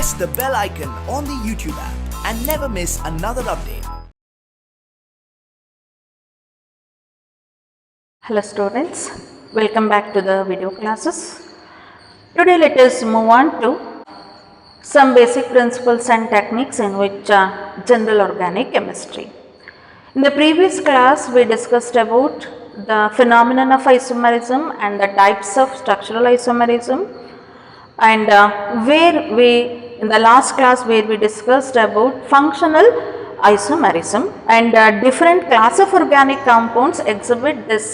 press the bell icon on the YouTube app and never miss another update. Hello students, welcome back to the video classes. Today let us move on to some basic principles and techniques in which general organic chemistry. In the previous class we discussed about the phenomenon of isomerism and the types of structural isomerism, and in the last class where we discussed about functional isomerism, and different class of organic compounds exhibit this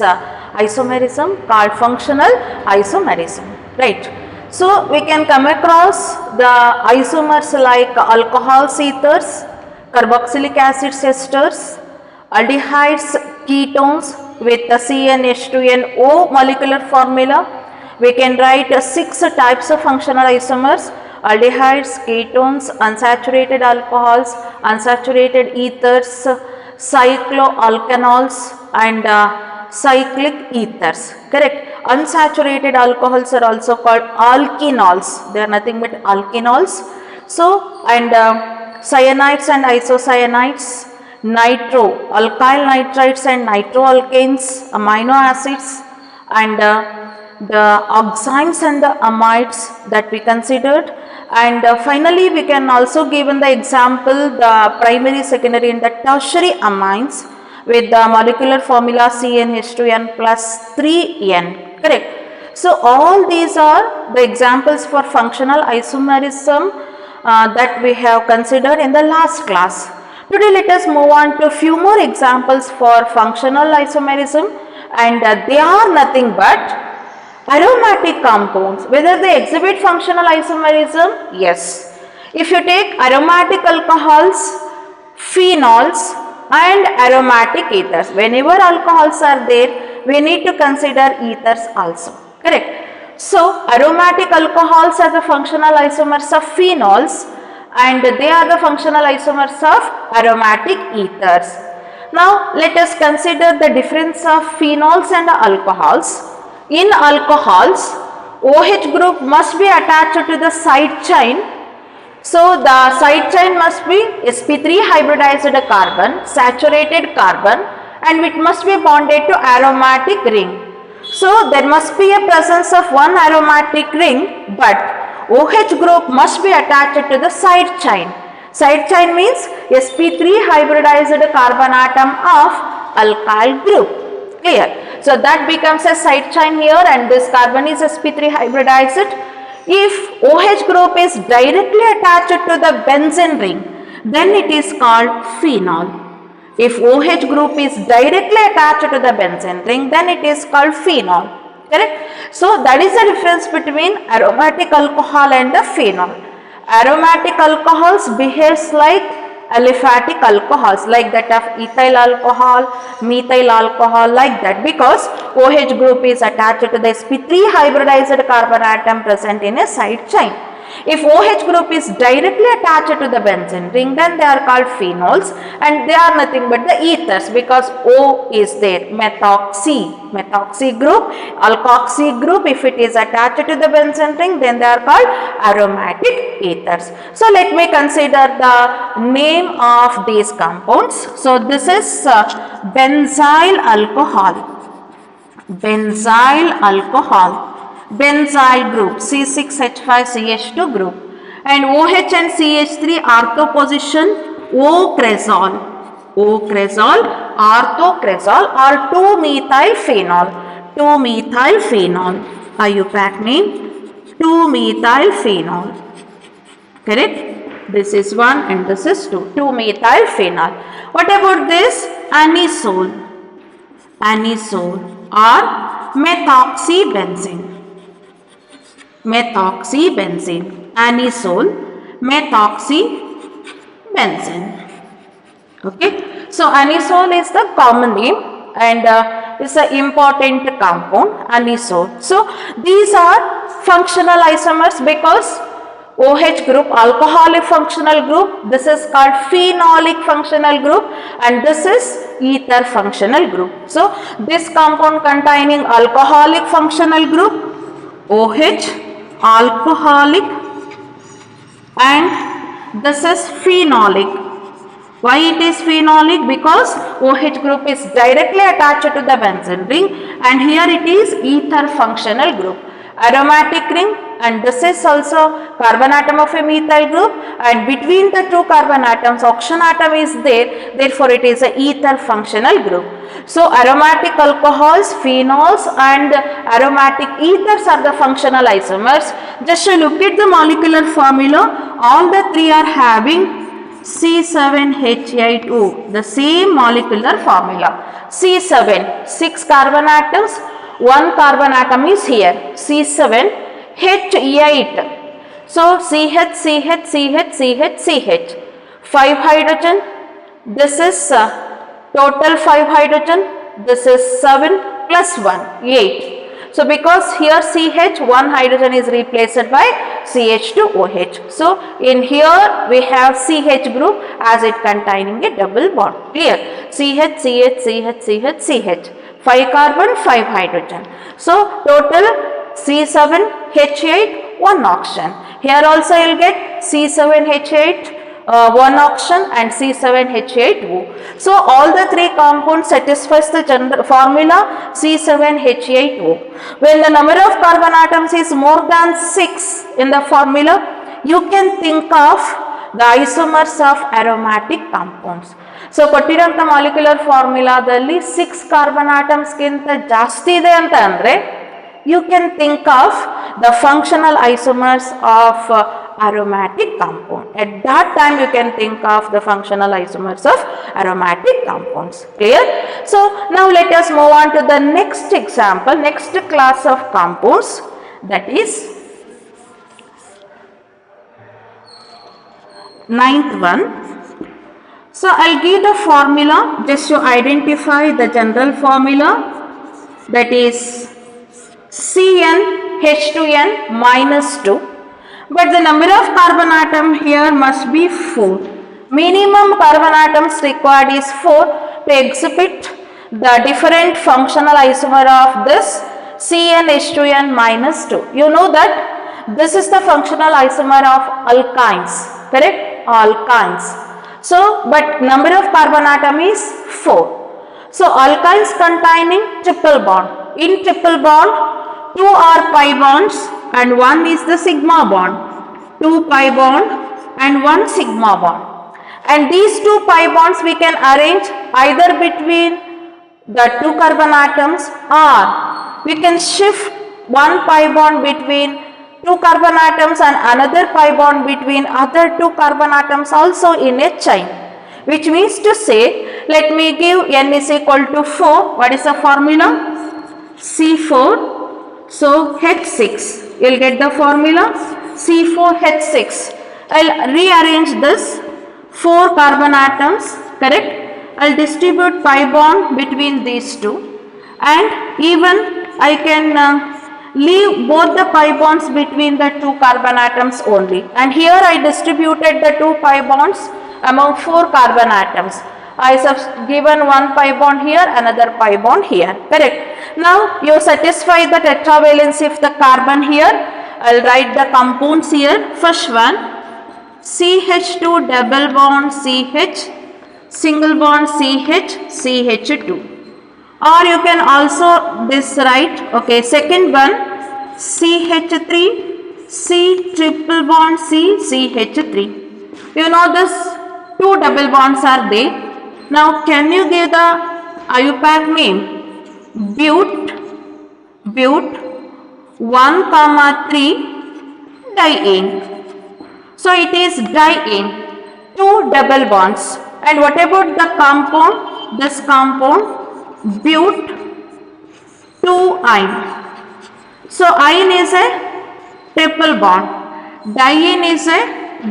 isomerism called functional isomerism, right. So we can come across the isomers like alcohols ethers, carboxylic acid esters, aldehydes ketones with the CnH2nO molecular formula. We can write 6 types of functional isomers: aldehydes, ketones, unsaturated alcohols, unsaturated ethers, cycloalkanols and cyclic ethers, correct. Unsaturated alcohols are also called alkenols, they are nothing but alkenols. So, and cyanides and isocyanides, nitro, alkyl nitrides and nitroalkanes, amino acids, and the oximes and the amides that we considered. And finally we can also give in the example the primary, secondary and the tertiary amines with the molecular formula CnH2n plus 3n, correct. So all these are the examples for functional isomerism that we have considered in the last class. Today let us move on to a few more examples for functional isomerism, and they are nothing but aromatic compounds. Whether they exhibit functional isomerism? Yes. If you take aromatic alcohols, phenols and aromatic ethers, whenever alcohols are there, we need to consider ethers also, correct. So aromatic alcohols are the functional isomers of phenols and they are the functional isomers of aromatic ethers. Now let us consider the difference of phenols and alcohols. In alcohols, OH group must be attached to the side chain. So the side chain must be sp3 hybridized carbon, saturated carbon, and it must be bonded to aromatic ring. So there must be a presence of one aromatic ring, but OH group must be attached to the side chain. Side chain means sp3 hybridized carbon atom of alkyl group. Clear? So that becomes a side chain here, and this carbon is sp3 hybridized. If OH group is directly attached to the benzene ring, then it is called phenol. If OH group is directly attached to the benzene ring, then it is called phenol, correct. So that is the difference between aromatic alcohol and the phenol. Aromatic alcohols behaves like aliphatic alcohols, like that of ethyl alcohol, methyl alcohol, like that, because OH group is attached to the sp3 hybridized carbon atom present in a side chain. If OH group is directly attached to the benzene ring, then they are called phenols, and they are nothing but the ethers, because O is there. Methoxy group, alkoxy group, if it is attached to the benzene ring, then they are called aromatic ethers. So let me consider the name of these compounds. So this is benzyl alcohol. Benzyl alcohol. Benzyl group, C6H5CH2 group, and OH and CH3 ortho position O-cresol, orthocresol or 2-methylphenol, 2-methylphenol, IUPAC name 2-methylphenol, correct. This is 1 and this is 2, 2-methylphenol. What about this? Anisole, or methoxybenzene. Anisole, methoxybenzene. Okay, so anisole is the common name and is an important compound, anisole. So these are functional isomers because OH group, alcoholic functional group, this is called phenolic functional group, and this is ether functional group. So this compound containing alcoholic functional group, OH, alcoholic and this is phenolic. Why it is phenolic? Because OH group is directly attached to the benzene ring, and here it is ether functional group. Aromatic ring, and this is also carbon atom of a methyl group, and between the two carbon atoms oxygen atom is there, therefore it is a ether functional group. So aromatic alcohols, phenols and aromatic ethers are the functional isomers. Just look at the molecular formula, all the three are having C7H8O, the same molecular formula. C7, 6 carbon atoms, 1 carbon atom is here, C7H8. So CH, CH, CH, CH, CH. 5 hydrogen, this is total 5 hydrogen, this is 7 plus 1, 8. So because here CH, 1 hydrogen is replaced by CH2OH. So in here we have CH group as it containing a double bond. Clear? CH, CH, CH, CH, CH. 5 carbon, 5 hydrogen. So total C7H8, 1 oxygen. Here also you will get C7H8, 1 oxygen and C7H8O. So all the three compounds satisfies the general formula C7H8O. When the number of carbon atoms is more than 6 in the formula, you can think of the isomers of aromatic compounds. So ಕೊಟ್ಟಿರುವಂತ molecular ಫಾರ್ಮುಲಾದಲ್ಲಿ 6 carbon atoms ಗಿಂತ ಜಾಸ್ತಿ ಇದೆ ಅಂತ ಅಂದ್ರೆ you can think of the functional isomers of aromatic compound. At that time you can think of the functional isomers of aromatic compounds. Clear? So now let us move on to the next example, next class of compounds, that is 9th one. So I'll give the formula just to identify the general formula, that is CnH2n minus 2, but the number of carbon atom here must be 4. Minimum carbon atoms required is 4 to exhibit the different functional isomer of this CnH2n minus 2. You know that this is the functional isomer of alkynes, correct? Alkynes. So, but number of carbon atom is 4. So, alkynes containing triple bond. In triple bond, 2 are pi bonds and 1 is the sigma bond. 2 pi bond and 1 sigma bond. And these 2 pi bonds we can arrange either between the 2 carbon atoms, or we can shift 1 pi bond between 2 carbon atoms and another pi bond between other 2 carbon atoms also in a chain. Which means to say, let me give n is equal to 4. What is the formula? C4. So H6. You will get the formula C4H6. I will rearrange this 4 carbon atoms, correct? I will distribute pi bond between these two, and even I can leave both the pi bonds between the 2 carbon atoms only. And here I distributed the 2 pi bonds among 4 carbon atoms. I have given 1 pi bond here, another pi bond here, correct? Now you satisfy the tetravalency of the carbon here. I will write the compounds here. First one, CH2 double bond CH, single bond CH, CH2. Or you can also this write, okay, second one, CH3, C triple bond C, CH3. You know this 2 double bonds are there. Now can you give the IUPAC name? But 1,3 diene. So it is diene, 2 double bonds. And what about the compound? This compound but 2-ine. So ine is a triple bond, diene is a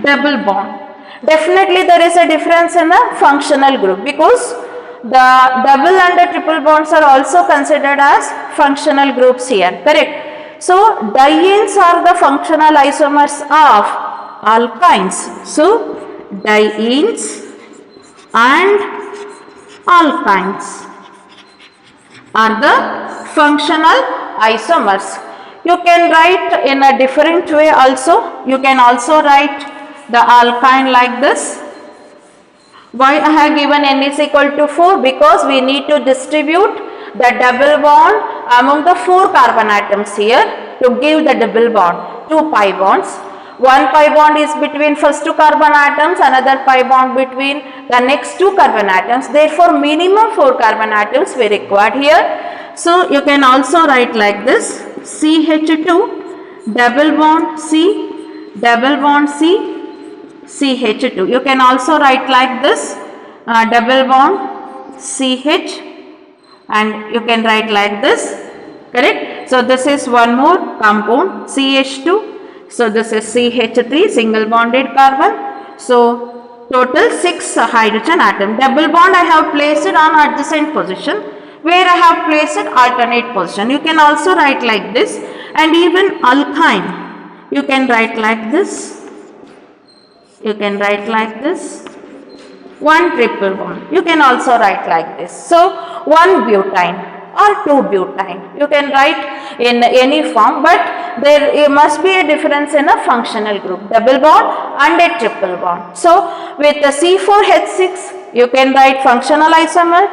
double bond. Definitely there is a difference in the functional group, because the double and the triple bonds are also considered as functional groups here, correct? So dienes are the functional isomers of alkynes. So dienes and alkynes are the functional isomers. You can write in a different way also. You can also write the alkyne like this. Why I have given n is equal to 4? Because we need to distribute the double bond among the 4 carbon atoms here to give the double bond, 2 pi bonds. One pi bond is between first 2 carbon atoms, another pi bond between the next 2 carbon atoms. Therefore, minimum 4 carbon atoms we required here. So, you can also write like this, CH2, double bond C, double bond C, CH2. You can also write like this, double bond CH, and you can write like this, correct? So, this is one more compound CH2. So, this is CH3, single bonded carbon. So, total 6 hydrogen atom. Double bond I have placed it on adjacent position, where I have placed it alternate position. You can also write like this, and even alkyne, you can write like this. You can write like this. 1 triple bond. You can also write like this. So, 1 butane or 2 butane. You can write in any form, but there must be a difference in a functional group, double bond and a triple bond. So, with the C4H6, you can write functional isomer,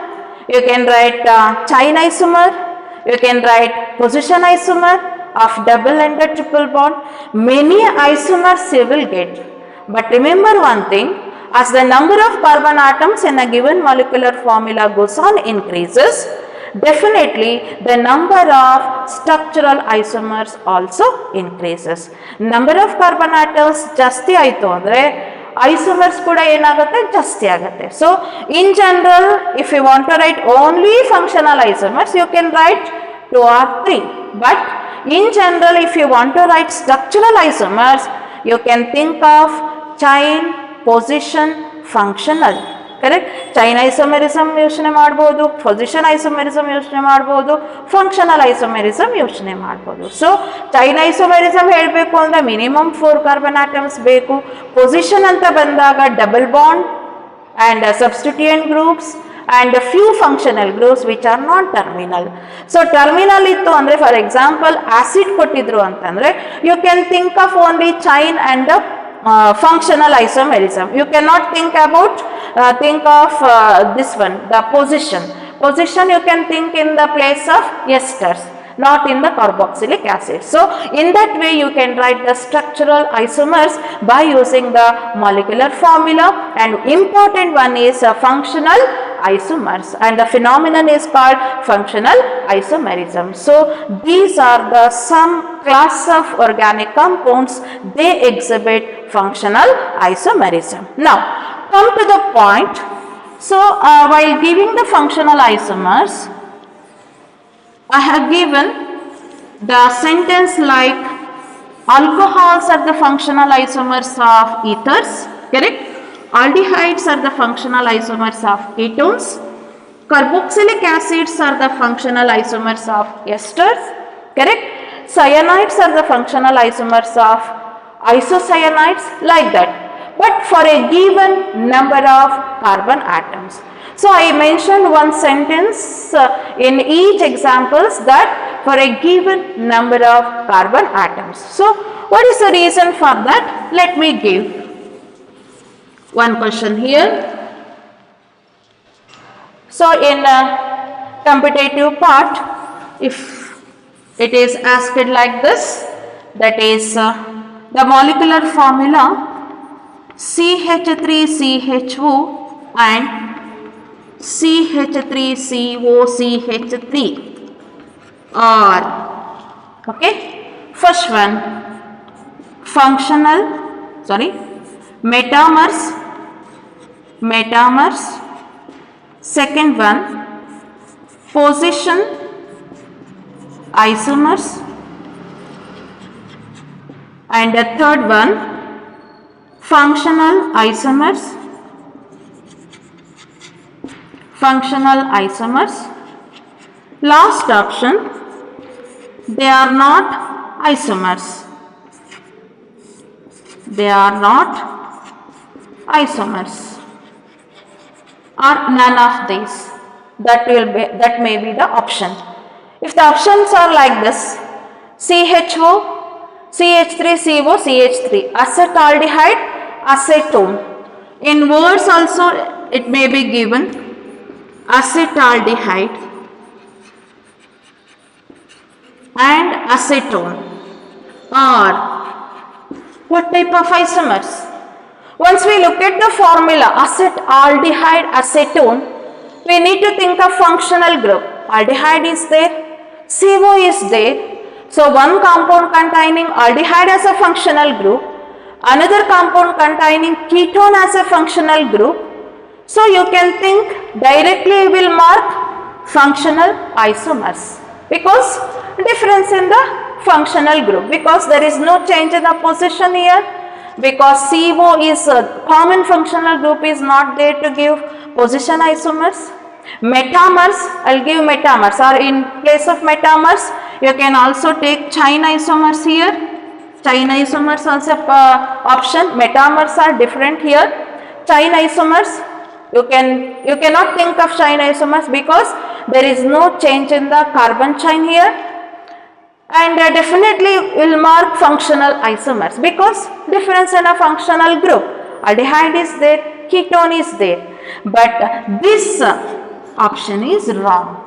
you can write chain isomer, you can write position isomer of double and a triple bond. Many isomers you will get. But remember one thing, as the number of carbon atoms in a given molecular formula goes on increases, definitely the number of structural isomers also increases. Number of carbon atoms jasti aitu andre isomers kuda enagutte jasti agutte. So in general, if you want to write only functional isomers, you can write 2 or 3. But in general, if you want to write structural isomers, you can think of chain, position, functional. Correct? Chain isomerism ಯೋಚನೆ ಮಾಡಬಹುದು, position isomerism ಯೋಚನೆ ಮಾಡಬಹುದು, functional isomerism ಯೋಚನೆ ಮಾಡಬಹುದು. So chain isomerism ಹೇಳಬೇಕು ಅಂದ್ರೆ minimum 4 carbon atoms ಬೇಕು. Position ಅಂತ ಬಂದಾಗ double bond and substituent groups and a few functional groups which are non-terminal. So terminal ittu andre, for example acid ಕೊಟ್ಟಿದ್ರು ಅಂತಂದ್ರೆ you can think of only chain and the functional isomerism. You cannot think about this one, the position. Position you can think in the place of esters, not in the carboxylic acid. So in that way you can write the structural isomers by using the molecular formula, and important one is functional isomers, and the phenomenon is called functional isomerism. So these are the some class of organic compounds, they exhibit functional isomerism. Now come to the point. So while giving the functional isomers, I have given the sentence like alcohols are the functional isomers of ethers, correct? Aldehydes are the functional isomers of ketones. Carboxylic acids are the functional isomers of esters, correct? Cyanides are the functional isomers of isocyanides, like that. But for a given number of carbon atoms. So I mentioned one sentence in each examples that for a given number of carbon atoms. So what is the reason for that? Let me give one question here. So in competitive part, if it is asked like this, that is the molecular formula CH3CHO and CH3COCH3 are, okay, first one metamers, second one position isomers, and the third one functional isomers. Last option, they are not isomers. Or none of these. That may be the option. If the options are like this, CHO, CH3CO, CH3, acetaldehyde acetone. In words also it may be given acetaldehyde and acetone, or what type of isomers? Once we look at the formula acetaldehyde acetone, we need to think of functional group. Aldehyde is there, CO is there. So one compound containing aldehyde as a functional group, another compound containing ketone as a functional group. So you can think directly we will mark functional isomers because difference in the functional group, because there is no change in the position here, because CO is a common functional group is not there to give position isomers. Metamers, I will give metamers, or in place of metamers you can also take chain isomers here. Chain isomers also option. Metamers are different here. Chain isomers, you cannot think of chain isomers because there is no change in the carbon chain here, and definitely will mark functional isomers because difference in a functional group. Aldehyde is there, ketone is there, but this option is wrong.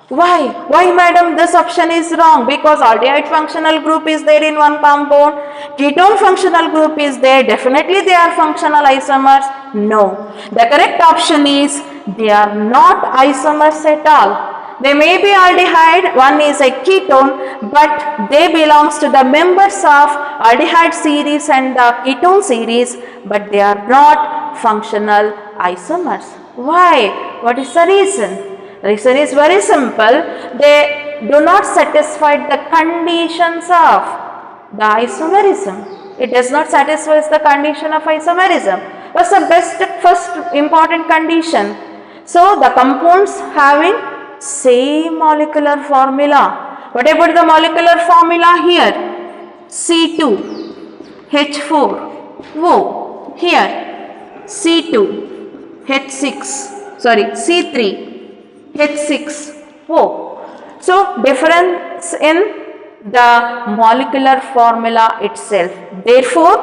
Why? Why madam this option is wrong? Because aldehyde functional group is there in one compound, ketone functional group is there, definitely they are functional isomers. No, the correct option is they are not isomers at all. They may be aldehyde, one is a ketone, but they belongs to the members of aldehyde series and the ketone series, but they are not functional isomers. Why? What is the reason? The reason is very simple. They do not satisfy the conditions of the isomerism. It does not satisfy the condition of isomerism. What's the first important condition? So the compounds having same molecular formula. What about the molecular formula here? C2H4O. Here C3H6O. So difference in the molecular formula itself. Therefore,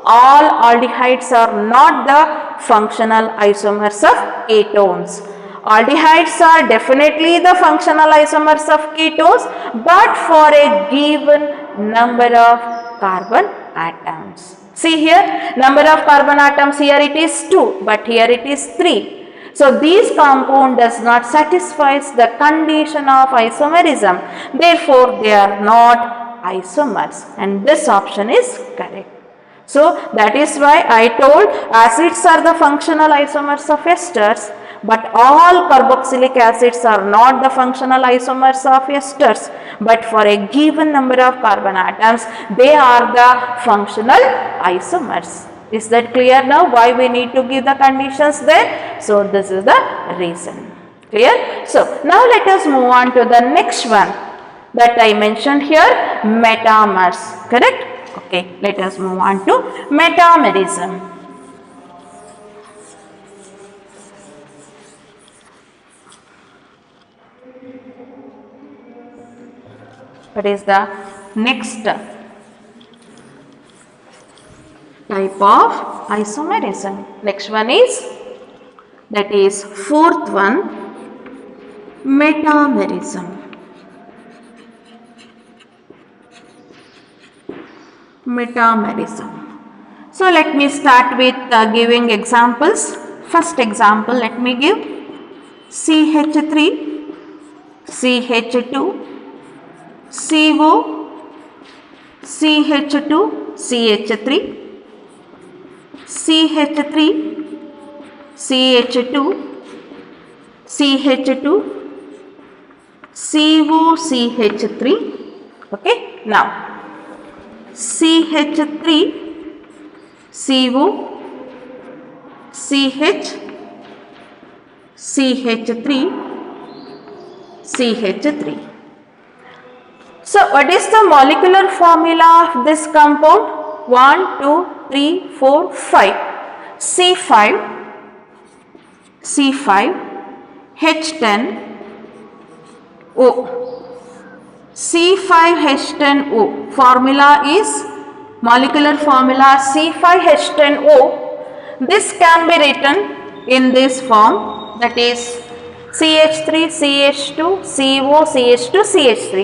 all aldehydes are not the functional isomers of ketones. Aldehydes are definitely the functional isomers of ketones, but for a given number of carbon atoms. See here, number of carbon atoms here it is 2, but here it is 3. So this compound does not satisfy the condition of isomerism. Therefore, they are not isomers, and this option is correct. So that is why I told acids are the functional isomers of esters, but all carboxylic acids are not the functional isomers of esters, but for a given number of carbon atoms, they are the functional isomers. Is that clear now why we need to give the conditions there? So this is the reason. Clear? So now let us move on to the next one that I mentioned here, metamers. Correct? Okay, let us move on to metamerism. What is the next type of isomerism? Next one is, that is fourth one, metamerism. Metamerism. So let me start with giving examples. First example let me give, CH3, CH2, CO, CH2, CH3, CH3, CH2, CH2, CO, CH3. Okay, now CH3, CO, CH, CH3, CH3. So what is the molecular formula of this compound? 1, 2, 3, 4, 5. C5, C5, H10O. C5H10O. Formula is molecular formula C5H10O. This can be written in this form, that is CH3, CH2, CO, CH2, CH3.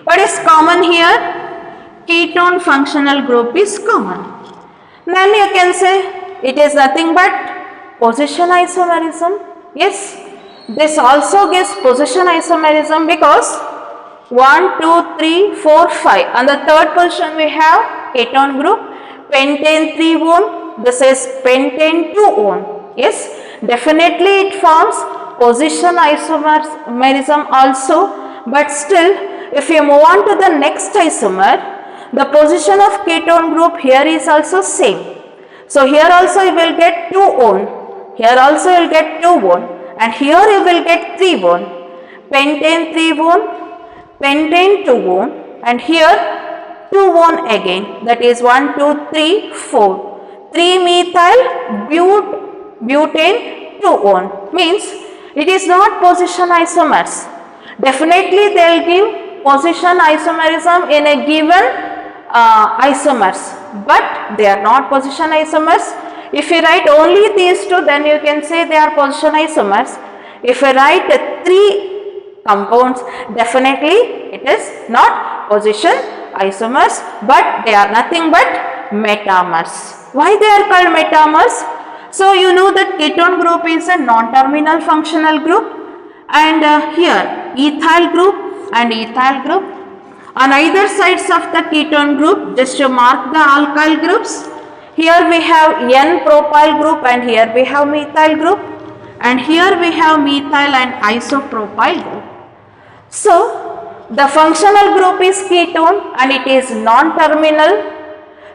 What is common here? Ketone functional group is common. Then you can say it is nothing but position isomerism. Yes, this also gives position isomerism because 1, 2, 3, 4, 5. On the third position we have ketone group, pentane 3-one, this is pentane 2-one. Yes, definitely it forms position isomerism also, but still if you move on to the next isomer, the position of ketone group here is also same. So here also you will get 2-one, here also you will get 2-one, and here you will get 3-one. Pentane 3-one, pentane 2-one, and here 2-one again, that is 1, 2, 3, 4. 3-methyl butane 2-one means it is not position isomers. Definitely they will give position isomerism in a given isomers, but they are not position isomers. If you write only these two, then you can say they are position isomers. If you write 3 compounds, definitely it is not position isomers, but they are nothing but metamers. Why they are called metamers? So you know that ketone group is a non-terminal functional group, and here ethyl group and ethyl group. On either sides of the ketone group, just to mark the alkyl groups, here we have N-propyl group and here we have methyl group, and here we have methyl and isopropyl group. So the functional group is ketone and it is non-terminal.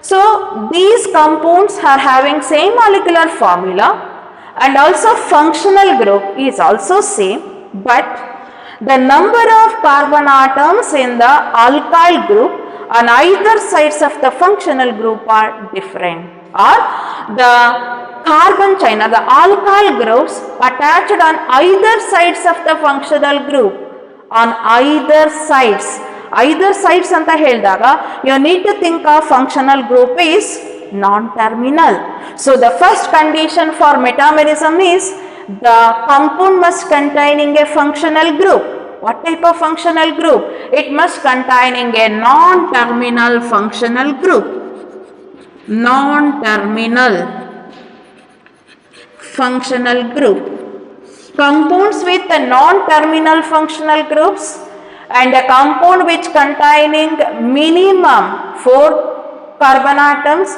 So these compounds are having same molecular formula and also functional group is also same, but the number of carbon atoms in the alkyl group on either sides of the functional group are different, or the carbon chain or the alkyl groups attached on either sides of the functional group, on either sides ಅಂತ ಹೇಳಿದಾಗ you need to think of functional group is non-terminal. So the first condition for metamerism is the compound must containing a functional group. What type of functional group? It must containing a non-terminal functional group. Non-terminal functional group. Compounds with the non-terminal functional groups and a compound which containing minimum 4 carbon atoms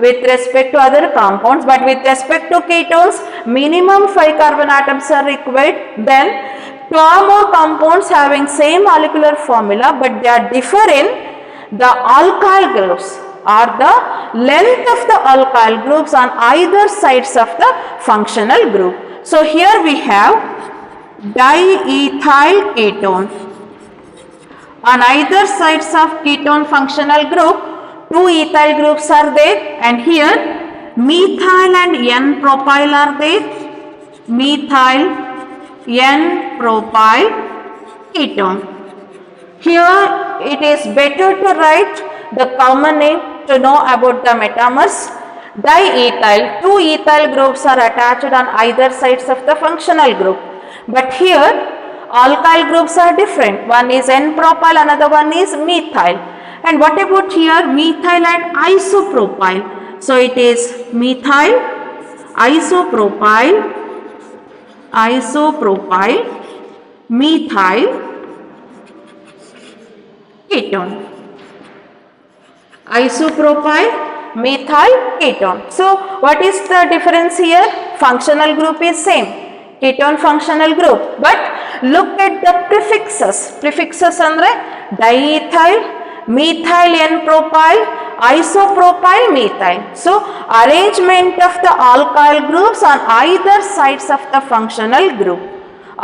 with respect to other compounds, but with respect to ketones minimum 5 carbon atoms are required. Then 2 more compounds having same molecular formula but they are different, the alkyl groups or the length of the alkyl groups on either sides of the functional group. So here we have diethyl ketone. On either sides of ketone functional group, 2 ethyl groups are there, and here methyl and N-propyl are there. Methyl N-propyl ketone. Here it is better to write the common name to know about the metamers. Diethyl, 2 ethyl groups are attached on either sides of the functional group, but here alkyl groups are different. One is N-propyl, another one is methyl. And what about here methyl and isopropyl? So it is methyl, isopropyl, methyl ketone. Isopropyl, methyl ketone. So what is the difference here? Functional group is same, ketone functional group, but look at the prefixes. Prefixes andre diethyl, methyl N-propyl, isopropyl methyl. So arrangement of the alkyl groups on either sides of the functional group,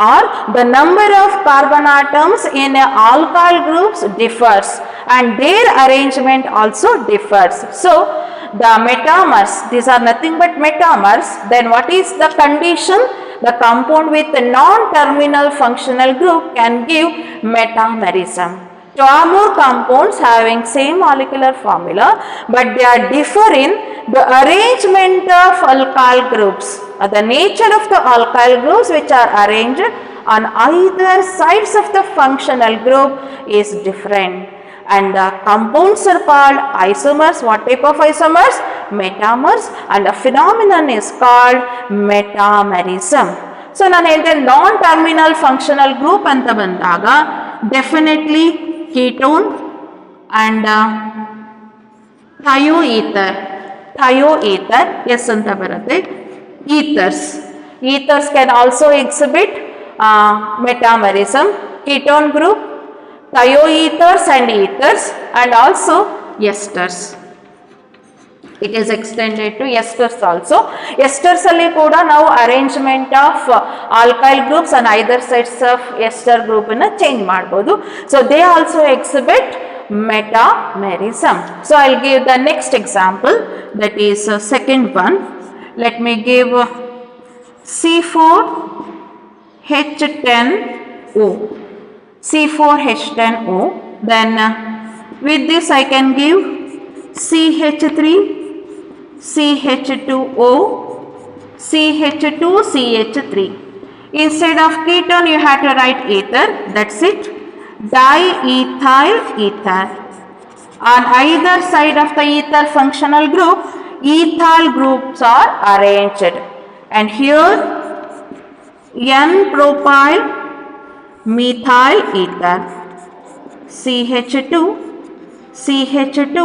or the number of carbon atoms in a alkyl groups differs and their arrangement also differs. So the metamers, these are nothing but metamers. Then what is the condition? The compound with a non-terminal functional group can give metamerism. Two or more compounds having same molecular formula, but they are differ in the arrangement of alkyl groups, or the nature of the alkyl groups which are arranged on either sides of the functional group is different. And the compounds are called isomers. What type of isomers? Metamers. And the phenomenon is called metamerism. So, ನಾನು ಹೇಳಿದೆ ನಾನ್ terminal functional group ಅಂತ ಬಂದಾಗ definitely ketone and thioethers ಅಂತ ಬರುತ್ತೆ. Ethers can also exhibit metamerism, ketone group, thioethers and ethers, and also esters. It is extended to esters also. Esters alli kuda now arrangement of alkyl groups on either sides of ester group na change ಮಾಡಬಹುದು. So they also exhibit metamerism. So I'll give the next example, that is second one. Let me give C4H10O. C4H10O. Then with this I can give CH3CH2O, CH2CH3. Instead of ketone you have to write ether, that's it. Diethyl ether. On either side of the ether functional group, ethyl groups are arranged, and here N-propyl methyl ether, CH2, CH2,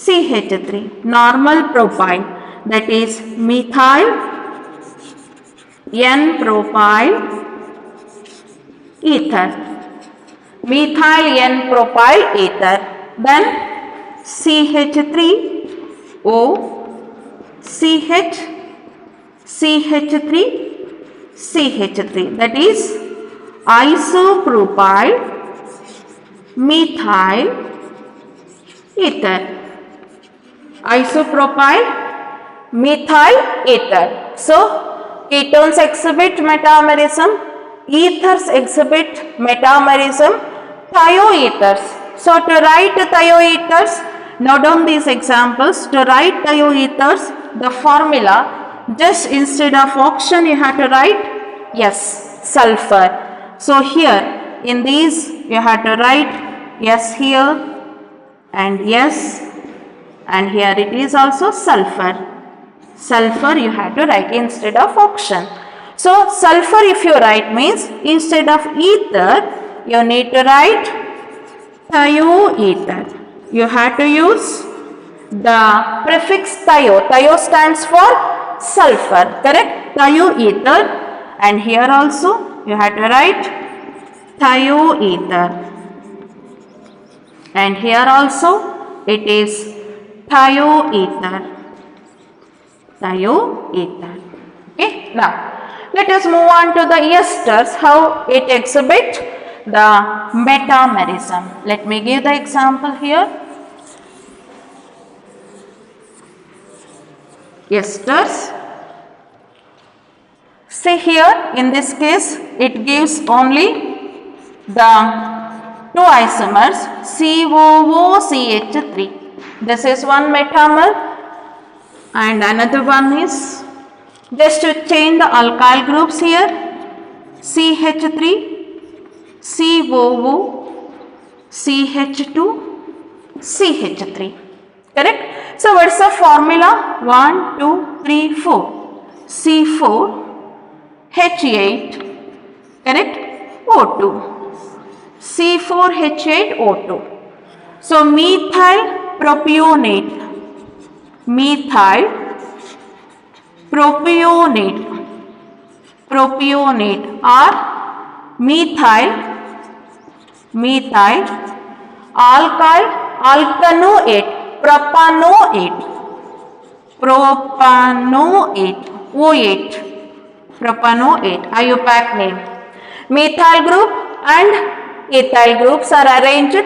CH3, normal propyl, that is methyl N-propyl ether, methyl N-propyl ether. Then CH3O, CH3, CH3, that is isopropyl methyl ether, isopropyl methyl ether. So ketones exhibit metamerism, ethers exhibit metamerism, thioethers. So to write thioethers, note down these examples. To write thioethers, the formula, just instead of oxygen you have to write sulfur. So here in these you have to write S here and S, and here it is also sulfur. Sulfur you have to write instead of oxygen. So sulfur if you write means instead of ether you need to write thioether. You have to use the prefix thio. Thio stands for sulfur, correct? Thioether. And here also you have to write thioether, and here also it is thioether. Okay, now let us move on to the esters, how it exhibit the metamerism. Let me give the example here. Esters. See here, in this case it gives only the two isomers COOCH3. This is one metamer, and another one is, just to change the alkyl groups here, CH3, COO, CH2, CH3. Correct? So what's the formula? 1, 2, 3, 4. C4 H8, correct? O2. C4H8O2. So methyl propionate, propionate or methyl alkanoate, propanoate, O8, propanoate, IUPAC name. Methyl group and ethyl groups are arranged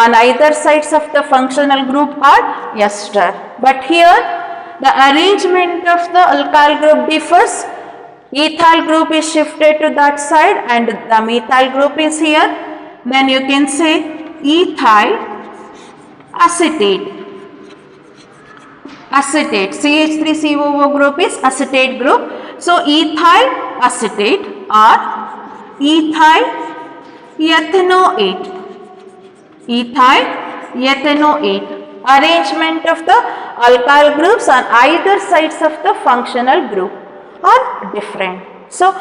on either sides of the functional group called ester. But here the arrangement of the alkyl group differs. Ethyl group is shifted to that side and the methyl group is here. Then you can say ethyl acetate. Acetate, CH3COO group is acetate group. So ethyl acetate or ethyl ethanoate. Ethyl ethanoate. Arrangement of the alkyl groups on either sides of the functional group are different. So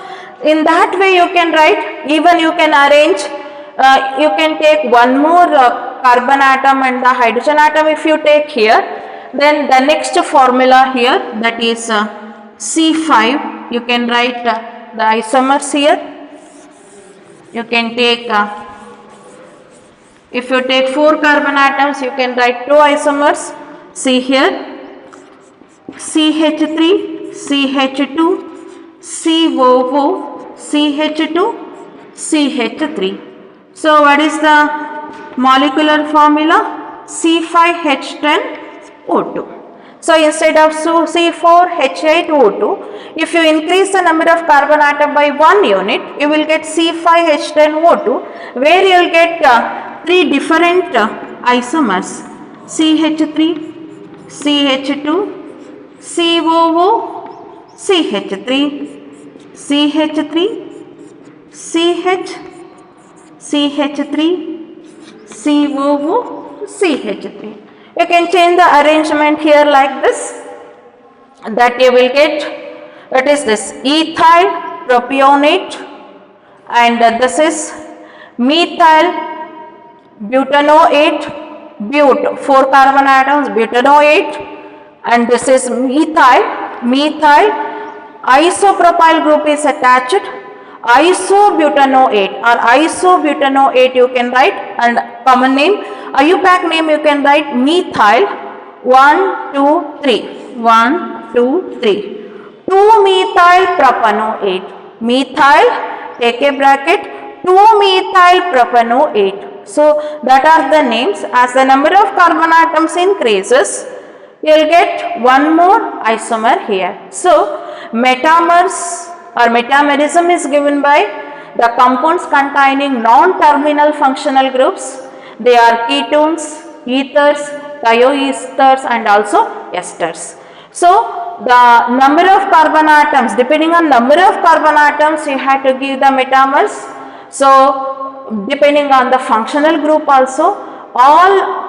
in that way you can write, even you can arrange, you can take one more carbon atom and the hydrogen atom if you take here. Then the next formula here, that is C5, you can write the isomers here. You can take, if you take 4 carbon atoms, you can write 2 isomers. See here, CH3, CH2, COO, CH2, CH3. So what is the molecular formula? C5H10O2. So instead of C4H8O2, if you increase the number of carbon atom by 1 unit, you will get C5H10O2, where you will get 3 different isomers, CH3, CH2, COO, CH3, CH3, CH, CH3, COO, CH3. You can change the arrangement here like this, that you will get, what is this, ethyl propionate, and this is methyl butanoate, 4 carbon atoms, butanoate, and this is methyl isopropyl group is attached, isobutanoate or isobutanoate you can write, and common name, IUPAC name you can write methyl 1, 2, 3, 1, 2, 3, 2-methyl propanoate, methyl, take a bracket, 2-methyl propanoate. So that are the names. As the number of carbon atoms increases, you will get one more isomer here. So metamers or metamerism is given by the compounds containing non-terminal functional groups. They are ketones, ethers, thioethers, and also esters. So the number of carbon atoms, depending on number of carbon atoms, you have to give the metamers. So depending on the functional group also, all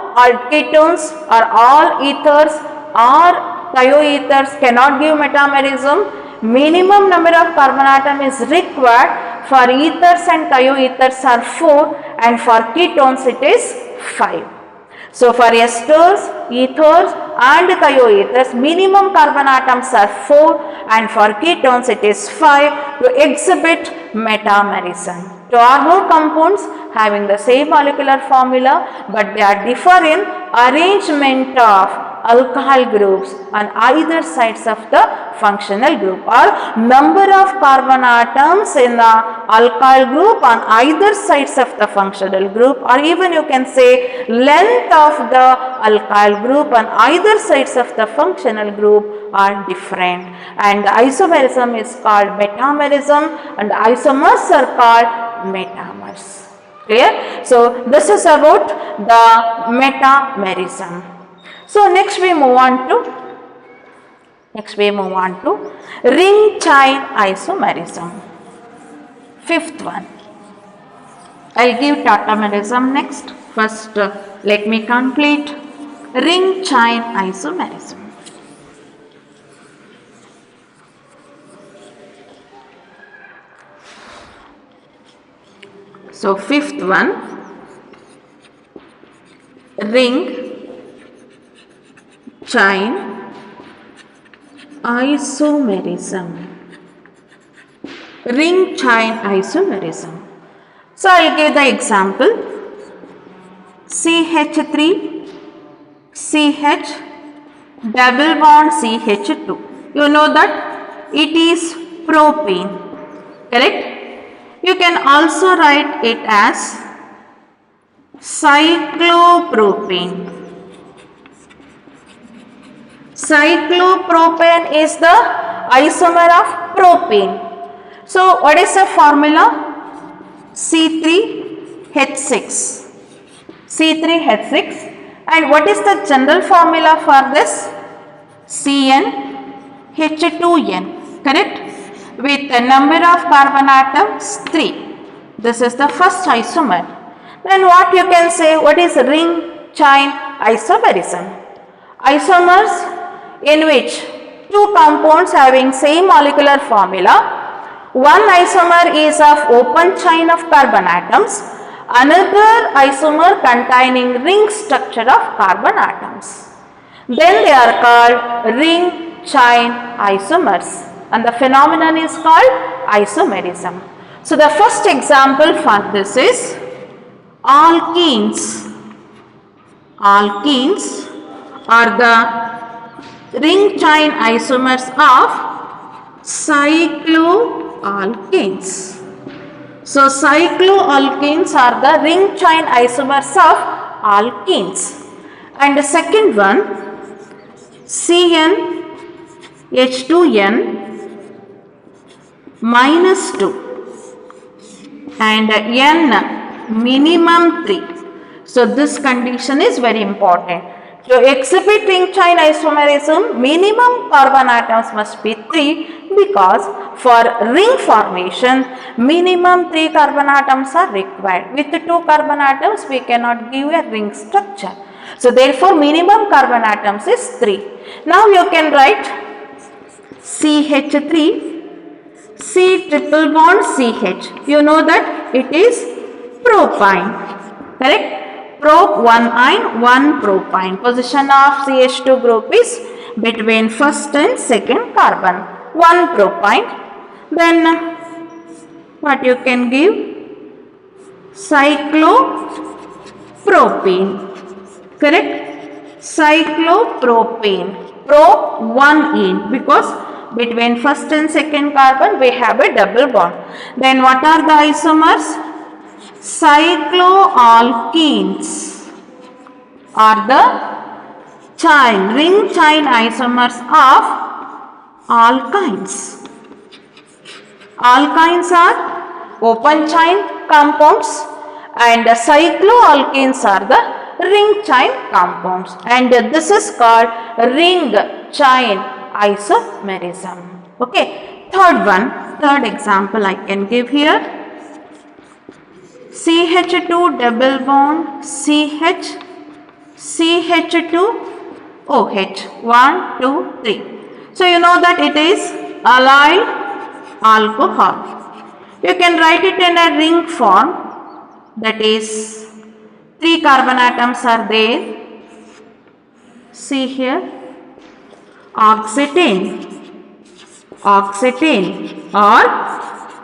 ketones or all ethers or thioethers cannot give metamerism. Minimum number of carbon atom is required. For ethers and thioethers are 4, and for ketones it is 5. So for esters, ethers and thioethers, minimum carbon atoms are 4, and for ketones it is 5 to exhibit metamerism. Two or more compounds having the same molecular formula, but they are differ in arrangement of alkyl groups on either sides of the functional group, or number of carbon atoms in the alkyl group on either sides of the functional group, or even you can say length of the alkyl group on either sides of the functional group are different, and the isomerism is called metamerism and isomers are called metamers. Clear? So this is about the metamerism. So next we move on to ring chain isomerism. Fifth one. I'll give tautomerism next. First let me complete ring chain isomerism. So fifth one, ring chain isomerism. Ring chain isomerism. So I will give the example. CH3 CH double bond CH2. You know that it is propane, correct? You can also write it as cyclopropane. Cyclopropane is the isomer of propane. So what is the formula? C3H6. C3H6. And what is the general formula for this? CnH2n, correct? With the number of carbon atoms 3. This is the first isomer. Then what you can say, what is ring chain isomerism? Isomers in which two compounds having same molecular formula. One isomer is of open chain of carbon atoms, another isomer containing ring structure of carbon atoms. Then they are called ring chain isomers, and the phenomenon is called isomerism. So the first example for this is alkenes. Alkenes are the ring chain isomers of cycloalkanes. So cycloalkanes are the ring chain isomers of alkenes. And the second one, CnH2n minus 2 and n minimum 3. So this condition is very important. To exhibit ring chain isomerism, minimum carbon atoms must be 3, because for ring formation, minimum 3 carbon atoms are required. With 2 carbon atoms, we cannot give a ring structure. So therefore, minimum carbon atoms is 3. Now you can write CH3, C triple bond CH. You know that it is propine, correct? Prop 1 ine 1 propine. Position of CH2 group is between first and second carbon. 1 propine. Then what you can give? Cyclopropene. Correct? Cyclopropene. Prop 1 in, because between first and second carbon we have a double bond. Then what are the isomers? Cycloalkenes are the ring chain isomers of alkynes. Alkynes are open chain compounds and cycloalkenes are the ring chain compounds, and this is called ring chain isomerism. Okay, third example I can give here. CH2 double bond CH, CH2 OH, 1, 2, 3. So you know that it is allyl alcohol. You can write it in a ring form, that is 3 carbon atoms are there. See here, oxetane, oxetane or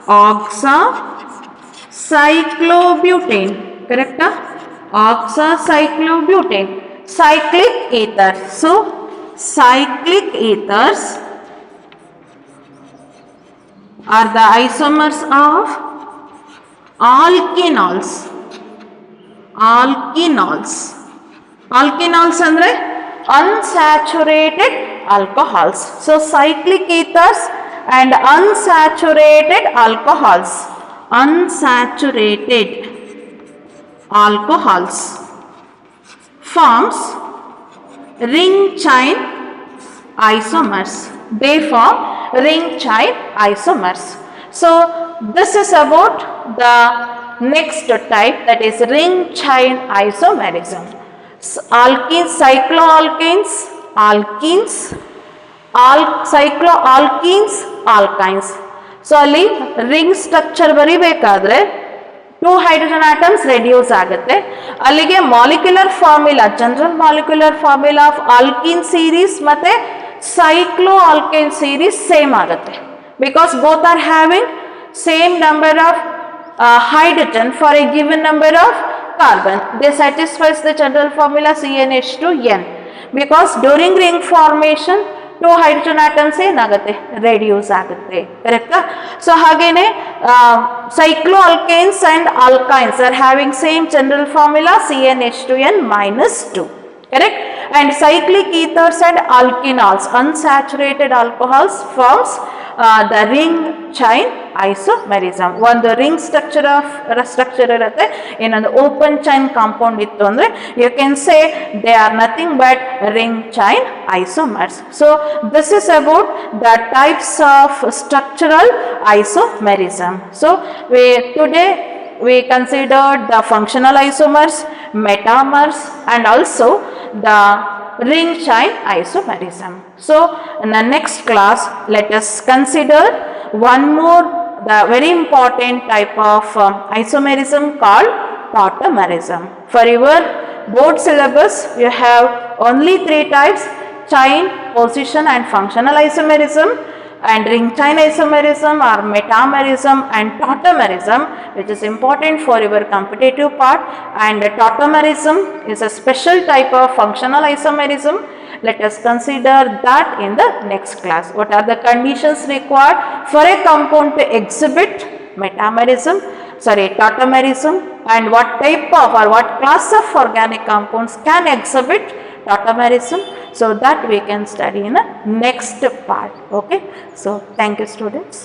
oxacyclobutane, correct? Oxacyclobutane, cyclic ether. So cyclic ethers are the isomers of alkenols. Alkenols. Alkenols andre unsaturated alcohols. So cyclic ethers and unsaturated alcohols. Unsaturated alcohols forms ring chain isomers. They form ring chain isomers. So this is about the next type, that is ring chain isomerism. Alkenes, cycloalkanes, alkenes, cycloalkenes, alkynes. So ಅಲ್ಲಿ ring structure ಬರಿಬೇಕಾದ್ರೆ 2 hydrogen atoms reduce ಆಗುತ್ತೆ. ಅಲ್ಲಿಗೆ molecular formula, general molecular formula of alkene series ಮತ್ತೆ cycloalkane series same ಆಗುತ್ತೆ, because both are having same number of hydrogen for a given number of carbon. They satisfies the general formula CnH2n, because during ring formation 2 hydrogen atoms ಏನಾಗುತ್ತೆ, reduce ಆಗುತ್ತೆ, correct? So ಹಾಗೇನೆ cycloalkanes and alkynes are having same general formula CnH2n minus 2, correct? And cyclic ethers and alkenols, unsaturated alcohols, forms the ring chain isomerism. ಒಂದು ring structure ಇರುತ್ತೆ, ಇನ್ನೊಂದು open chain compound ಇತ್ತು ಅಂದರೆ you can say they are nothing but ring chain isomers. So this is about the types of structural isomerism. So today we considered the functional isomers, metamers, and also the ring chain isomerism. So in the next class, let us consider one more the very important type of isomerism called tautomerism. For your board syllabus, you have only 3 types: chain, position and functional isomerism, and ring chain isomerism or metamerism and tautomerism, which is important for your competitive part. And tautomerism is a special type of functional isomerism. Let us consider that in the next class. What are the conditions required for a compound to exhibit tautomerism, and what type of or what class of organic compounds can exhibit tautomerism, so that we can study in the next part. Okay, so thank you students.